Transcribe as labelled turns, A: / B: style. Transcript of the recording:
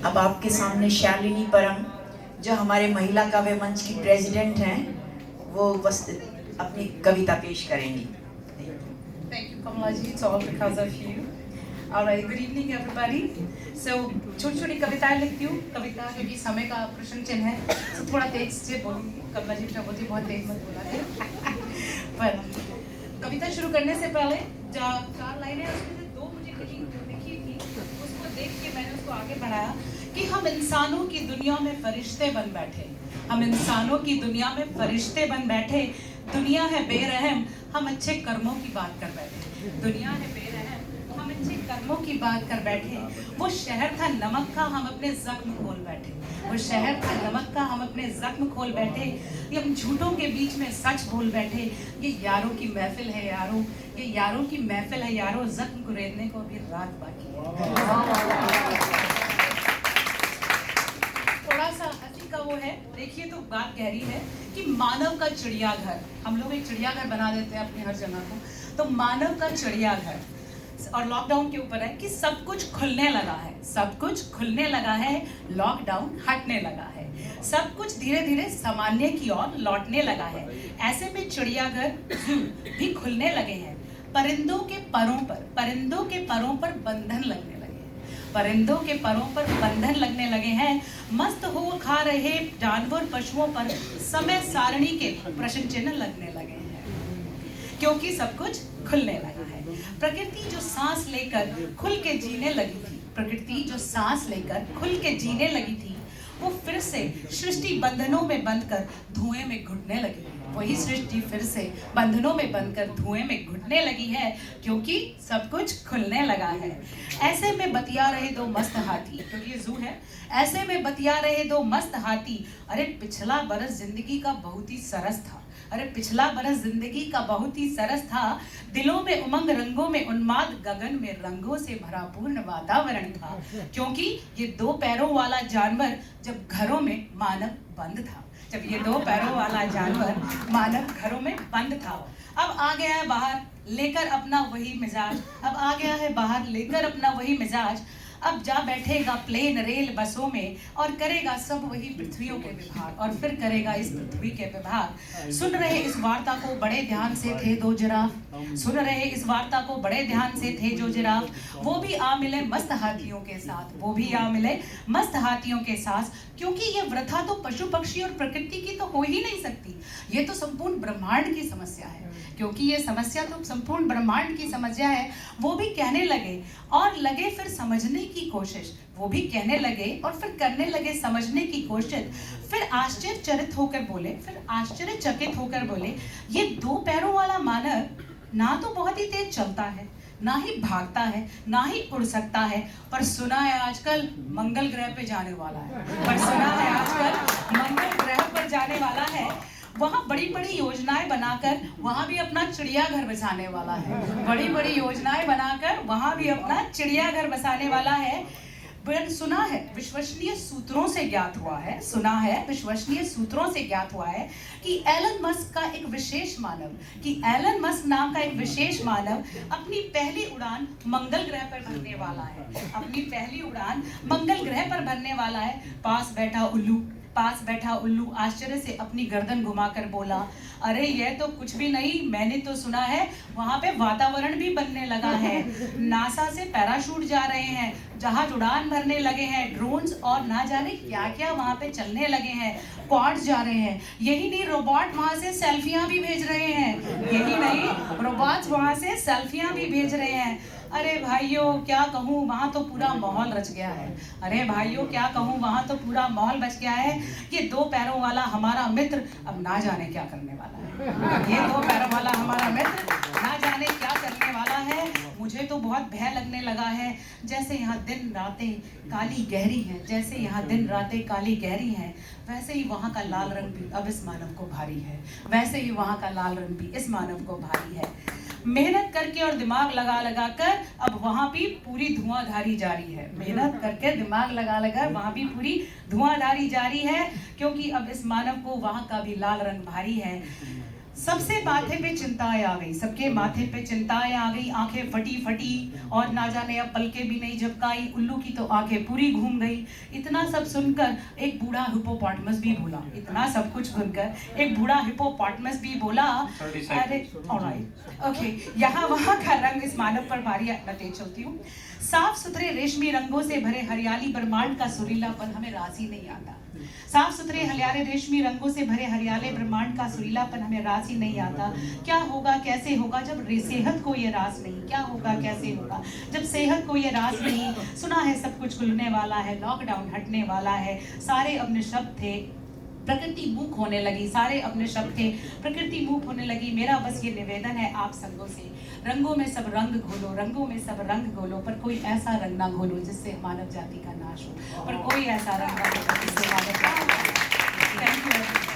A: अब आपके सामने शालिनी परम, जो हमारे महिला काव्य मंच की प्रेसिडेंट हैं, वो अपनी कविता पेश करेंगी।
B: Thank you, Kamalaji. It's all because of you. All right, good evening, everybody. So, छोटी-छोटी कविताएं लिखती हूँ। कविता क्योंकि समय का प्रश्न चिन्ह है, तो थोड़ा तेज से बोलूँगी। कमलाजी प्रभुति बहुत तेज मत बोला है। पर कविता शुरू करने से पहले जो 4 लाइनें उसमें से 2 मुझे लिखी थी, उसको देख के मैंने उसको आगे बढ़ाया कि हम इंसानों की दुनिया में फरिश्ते बन बैठे। हम इंसानों की दुनिया में फरिश्ते बन बैठे। दुनिया है बेरहम, हम अच्छे कर्मों की बात कर बैठे। दुनिया है बेरहम, हम अच्छे कर्मों की बात कर बैठे। वो शहर था नमक का, हम अपने जख्म खोल बैठे। वो शहर था नमक का, हम अपने जख्म खोल बैठे। ये हम झूठों के बीच में सच बोल बैठे। ये यारों की महफिल है यारों, ये यारों की महफिल है यारों, जख्म कुरेदने को अभी रात बाकी है। थोड़ा सा हंसी का वो है, देखिए तो बात गहरी है कि मानव का चिड़ियाघर, हम लोग एक चिड़ियाघर बना देते हैं अपनी हर जगह को, तो मानव का चिड़ियाघर। और लॉकडाउन के ऊपर है कि सब कुछ खुलने लगा है, सब कुछ खुलने लगा है, लॉकडाउन हटने लगा है, सब कुछ धीरे धीरे सामान्य की ओर लौटने लगा है। ऐसे में चिड़ियाघर भी खुलने लगे हैं। परिंदों के परों पर बंधन लगने लगे हैं। परिंदों के परों पर बंधन लगने लगे हैं। मस्त हो खा रहे जानवर पशुओं पर समय सारणी के प्रश्न चिन्ह लगने लगे हैं, क्योंकि सब कुछ खुलने लगा है। प्रकृति जो सांस लेकर खुल के जीने लगी थी, प्रकृति जो सांस लेकर खुल के जीने लगी थी, वो फिर से सृष्टि बंधनों में बंधकर धुएं में घुटने लगी है। वही सृष्टि फिर से बंधनों में बंधकर धुएं में घुटने लगी है, क्योंकि सब कुछ खुलने लगा है। ऐसे में बतिया रहे 2 मस्त हाथी, क्योंकि ये जू है। ऐसे में बतिया रहे 2 मस्त हाथी, अरे पिछला बरस जिंदगी का बहुत ही सरस था। अरे पिछला बरस जिंदगी का बहुत ही सरस था। दिलों में उमंग, रंगों में उन्माद, गगन में रंगों से भरा पूर्ण वातावरण था। क्योंकि ये 2 पैरों वाला जानवर जब घरों में मानव बंद था, जब ये 2 पैरों वाला जानवर मानव घरों में बंद था। अब आ गया है बाहर लेकर अपना वही मिजाज, अब आ गया है बाहर लेकर अपना वही मिजाज। अब जा बैठेगा प्लेन रेल बसों में और करेगा सब वही पृथ्वियों के विभाग, और फिर करेगा इस पृथ्वी के विभाग। सुन रहे इस वार्ता को बड़े ध्यान से थे 2 जिराफ, सुन रहे इस वार्ता को बड़े ध्यान से थे 2 जिराफ। वो भी आ मिले मस्त हाथियों के साथ, वो भी आ मिले मस्त हाथियों के साथ। क्योंकि ये वृथा तो पशु पक्षी और प्रकृति की तो हो ही नहीं सकती, ये तो संपूर्ण ब्रह्मांड की समस्या है। क्योंकि ये समस्या तो संपूर्ण ब्रह्मांड की समस्या है। वो भी कहने लगे और लगे फिर समझने की कोशिश, वो भी कहने लगे और फिर करने लगे समझने की कोशिश। फिर आश्चर्यचकित होकर बोले, फिर आश्चर्यचकित होकर बोले, ये 2 पैरों वाला मानव ना तो बहुत ही तेज चलता है, ना ही भागता है, ना ही उड़ सकता है, पर सुना है आजकल मंगल ग्रह पे जाने वाला है, पर सुना है आजकल मंगल ग्रह पर जाने वाला है। वहाँ बड़ी बड़ी योजनाएं बनाकर वहाँ भी अपना चिड़ियाघर बसाने वाला है, बड़ी बड़ी योजनाएं बनाकर वहाँ भी अपना चिड़ियाघर बसाने वाला है। सुना है विश्वसनीय सूत्रों से ज्ञात हुआ है, सुना है विश्वसनीय सूत्रों से ज्ञात हुआ है कि एलन मस्क का एक विशेष मानव, कि एलन मस्क नाम का एक विशेष मानव अपनी पहली उड़ान मंगल ग्रह पर भरने वाला है, अपनी पहली उड़ान मंगल ग्रह पर भरने वाला है। पास बैठा उल्लू आश्चर्य से अपनी गर्दन घुमाकर बोला, अरे यह तो कुछ भी नहीं, मैंने तो सुना है वहाँ पे वातावरण भी बनने लगा है। नासा से पैराशूट जा रहे हैं, जहाज उड़ान भरने लगे हैं, ड्रोन्स और ना जाने क्या क्या वहाँ पे चलने लगे हैं, क्वाड्स जा रहे हैं। यही नहीं, रोबोट वहाँ से सेल्फियाँ भी भेज रहे हैं, यही नहीं, रोबोट्स वहाँ से सेल्फियाँ भी भेज रहे हैं। अरे भाइयों क्या कहूँ, वहाँ तो पूरा माहौल रच गया है। अरे भाइयों क्या कहूँ, वहाँ तो पूरा माहौल बच गया है। ये 2 पैरों वाला हमारा मित्र अब ना जाने क्या करने वाला है, ये 2 पैरों वाला हमारा मित्र ना जाने क्या करने वाला है। मुझे तो बहुत भय लगने लगा है। जैसे यहाँ दिन रातें काली गहरी हैं, जैसे यहाँ दिन रातें काली गहरी हैं, वैसे ही वहाँ का लाल रंग भी अब इस मानव को भारी है, वैसे ही वहाँ का लाल रंग भी इस मानव को भारी है। मेहनत करके और दिमाग लगा लगा कर अब वहाँ भी पूरी धुआंधारी जारी है, मेहनत करके दिमाग लगा लगा वहाँ भी पूरी धुआंधारी जारी है, क्योंकि अब इस मानव को वहाँ का भी लाल रंग भारी है। सबसे माथे पे चिंताएं आ गई, सबके माथे पे चिंताएं आ गई, आंखें फटी फटी और ना जाने अब पलकें भी नहीं झपकाई, उल्लू की तो आंखें पूरी घूम गई। इतना सब सुनकर एक बूढ़ा हिप्पोपोटामस भी बोला, इतना सब कुछ सुनकर एक बूढ़ा हिप्पोपोटामस भी बोला, अरे ऑलराइट ओके, यहाँ वहाँ का रंग इस मानव पर भारी न तेज चलती हूँ। साफ सुथरे रेशमी रंगों से भरे हरियाली ब्रह्मांड का सुरीलापन हमें रास ही नहीं आता। साफ सुथरे हरियाले रेशमी रंगों से भरे हरियाले ब्रह्मांड का सुरीलापन हमें रास ही नहीं आता। क्या होगा कैसे होगा जब सेहत को ये रास नहीं, क्या होगा कैसे होगा जब सेहत को ये रास नहीं। सुना है सब कुछ खुलने वाला है, लॉकडाउन हटने वाला है, सारे अपने शब्द थे, प्रकृति मूक होने लगी, सारे अपने शब्द थे, प्रकृति मूक होने लगी। मेरा बस ये निवेदन है आप संगों से, रंगों में सब रंग घोलो, रंगों में सब रंग घोलो, पर कोई ऐसा रंग ना घोलो जिससे मानव जाति का नाश हो, पर कोई ऐसा रंग ना घोलो जिससे मानव जाति का नाश हो। Thank you.